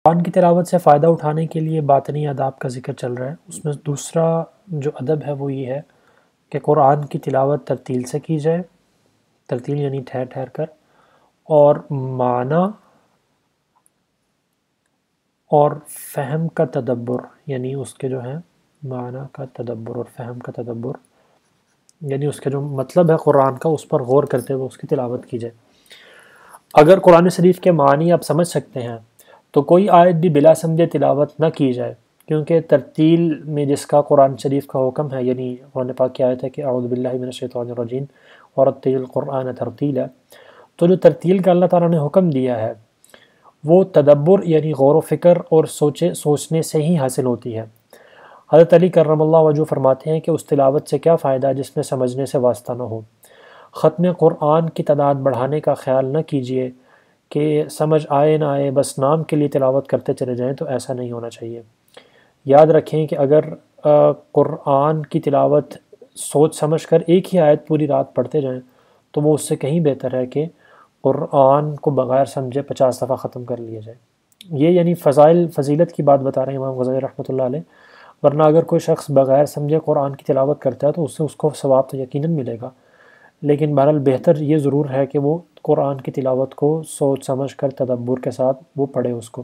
قرآن کی تلاوت سے فائدہ اٹھانے کے لیے باطنی آداب کا ذکر چل رہا ہے۔ اس میں دوسرا جو ادب ہے وہ یہ ہے کہ قرآن کی تلاوت ترتیل سے کی جائے، ترتیل یعنی ٹھہر ٹھہر کر، اور معنی اور فہم کا تدبر، یعنی اس کے جو ہے معنی کا تدبر اور فہم کا تدبر، یعنی اس کا جو مطلب ہے قرآن کا اس پر غور کرتے ہوئے اس کی تلاوت کی جائے۔ اگر قرآن شریف کے معنی آپ سمجھ سکتے ہیں تو کوئی آیت بھی بلا سمجھے تلاوت نہ کی جائے، کیونکہ ترتیل میں جس کا قرآن شریف کا حکم ہے، یعنی قرآن پاک کی آیت ہے کہ اعوذ باللہ من الشیطان الرجیم ورتل القرآن ترتیلا، تو جو ترتیل کا اللہ تعالیٰ نے حکم دیا ہے وہ تدبر یعنی غور و فکر اور سوچنے سے ہی حاصل ہوتی ہے۔ حضرت علی کرم اللہ وجہ فرماتے ہیں کہ اس تلاوت سے کیا فائدہ جس میں سمجھنے سے واسطہ نہ ہو۔ ختم قرآن کی تعداد بڑھانے کا خیال نہ کیجیے کہ سمجھ آئے نہ آئے بس نام کے لیے تلاوت کرتے چلے جائیں، تو ایسا نہیں ہونا چاہیے۔ یاد رکھیں کہ اگر قرآن کی تلاوت سوچ سمجھ کر ایک ہی آیت پوری رات پڑھتے جائیں تو وہ اس سے کہیں بہتر ہے کہ قرآن کو بغیر سمجھے 50 دفعہ ختم کر لیا جائے۔ یہ یعنی فضیلت کی بات بتا رہے ہیں امام غزالی رحمۃ اللہ علیہ، ورنہ اگر کوئی شخص بغیر سمجھے قرآن کی تلاوت کرتا ہے تو اس سے اس کو ثواب تو یقیناً ملے گا، لیکن بہرحال بہتر یہ ضرور ہے کہ وہ قرآن کی تلاوت کو سوچ سمجھ کر تدبر کے ساتھ وہ پڑھے اس کو۔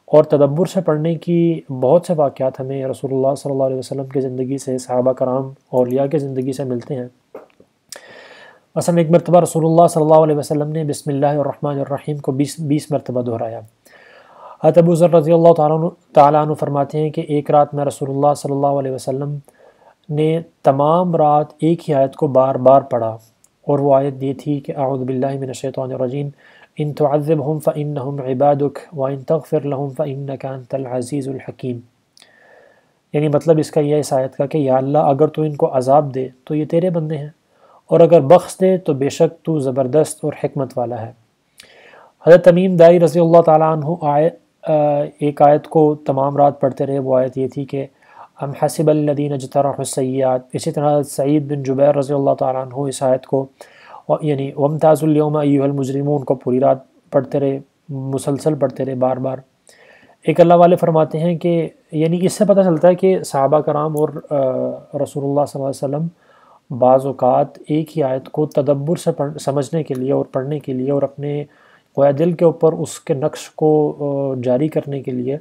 اور تدبر سے پڑھنے کی بہت سے واقعات ہمیں رسول اللہ صلی اللہ علیہ وسلم کی زندگی سے، صحابہ کرام اولیاء کی زندگی سے ملتے ہیں۔ مثلا ایک مرتبہ رسول اللہ صلی اللہ علیہ وسلم نے بسم اللہ الرحمن الرحیم کو 20 مرتبہ دہرایا۔ حضرت ابو ذر رضی اللہ تعالیٰ عنہ فرماتے ہیں کہ ایک رات میں رسول اللہ صلی اللہ علیہ وسلم نے تمام رات ایک ہی آیت کو بار بار پڑھا، اور وہ آیت یہ تھی کہ اعوذ باللہ من الشیطان الرجیم ان تعذبہم فانہم عبادک وان تغفر لہم فانک انت العزیز الحکیم، یعنی مطلب اس کا یہ ہے اس آیت کا کہ یا اللہ اگر تو ان کو عذاب دے تو یہ تیرے بندے ہیں، اور اگر بخش دے تو بے شک تو زبردست اور حکمت والا ہے۔ حضرت تمیم داری رضی اللہ تعالیٰ عنہ ایک آیت کو تمام رات پڑھتے رہے، وہ آیت یہ تھی کہ ام حسب الذین اجترحوا السیئات۔ اسی طرح سعید بن جبیر رضی اللہ تعالیٰ عنہ اس آیت کو یعنی وامتازوا اليوم ایھا المجرمون کو پوری رات پڑھتے رہے، مسلسل پڑھتے رہے بار بار۔ ایک اللہ والے فرماتے ہیں کہ یعنی اس سے پتہ چلتا ہے کہ صحابہ کرام اور رسول اللہ صلی اللہ علیہ وسلم بعض اوقات ایک ہی آیت کو تدبر سے سمجھنے کے لیے اور پڑھنے کے لیے اور اپنے گویا دل کے اوپر اس کے نقش کو جاری کرنے کے لیے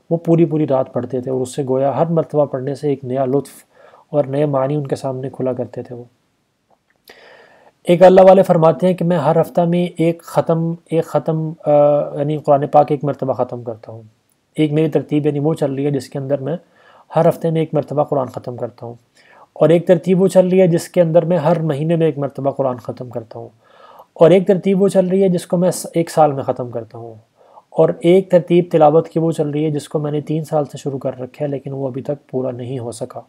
وہ پوری رات پڑھتے تھے، اور اس سے گویا ہر مرتبہ پڑھنے سے ایک نیا لطف اور نئے معنی ان کے سامنے کھلا کرتے تھے وہ۔ ایک اللہ والے فرماتے ہیں کہ میں ہر ہفتہ میں ایک ختم یعنی قرآن پاک ایک مرتبہ ختم کرتا ہوں۔ ایک میری ترتیب یعنی وہ چل رہی ہے جس کے اندر میں ہر ہفتے میں ایک مرتبہ قرآن ختم کرتا ہوں، اور ایک ترتیب وہ چل رہی ہے جس کے اندر میں ہر مہینے میں ایک مرتبہ قرآن ختم کرتا ہوں، اور ایک ترتیب وہ چل رہی ہے جس کو میں ایک سال میں ختم کرتا ہوں، اور ایک ترتیب تلاوت کی وہ چل رہی ہے جس کو میں نے 3 سال سے شروع کر رکھا ہے لیکن وہ ابھی تک پورا نہیں ہو سکا۔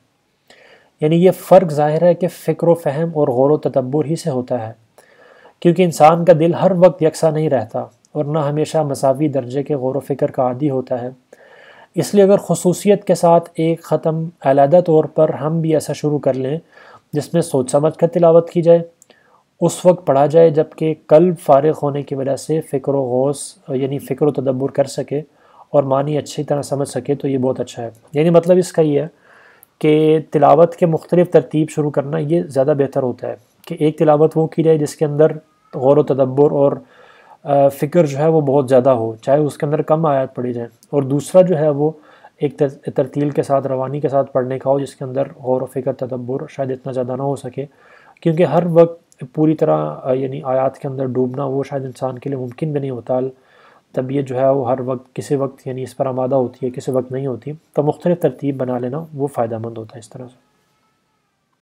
یعنی یہ فرق ظاہر ہے کہ فکر و فہم اور غور و تدبر ہی سے ہوتا ہے، کیونکہ انسان کا دل ہر وقت یکساں نہیں رہتا اور نہ ہمیشہ مساوی درجے کے غور و فکر کا عادی ہوتا ہے۔ اس لیے اگر خصوصیت کے ساتھ ایک ختم علیحدہ طور پر ہم بھی ایسا شروع کر لیں جس میں سوچ سمجھ کر تلاوت کی جائے، اس وقت پڑھا جائے جبکہ قلب فارغ ہونے کی وجہ سے فکر و غوث یعنی فکر و تدبر کر سکے اور معنی اچھی طرح سمجھ سکے، تو یہ بہت اچھا ہے۔ یعنی مطلب اس کا یہ ہے کہ تلاوت کے مختلف ترتیب شروع کرنا یہ زیادہ بہتر ہوتا ہے کہ ایک تلاوت وہ کی جائے جس کے اندر غور و تدبر اور فکر جو ہے وہ بہت زیادہ ہو، چاہے اس کے اندر کم آیات پڑھی جائیں، اور دوسرا جو ہے وہ ایک ترتیل کے ساتھ روانی کے ساتھ پڑھنے کا ہو جس کے اندر غور و فکر تدبر شاید اتنا زیادہ نہ ہو سکے، کیونکہ ہر وقت پوری طرح یعنی آیات کے اندر ڈوبنا وہ شاید انسان کے لیے ممکن بھی نہیں ہوتا۔ طبیعت جو ہے وہ ہر وقت کسی وقت یعنی اس پر آمادہ ہوتی ہے، کسی وقت نہیں ہوتی، تو مختلف ترتیب بنا لینا وہ فائدہ مند ہوتا ہے اس طرح سے۔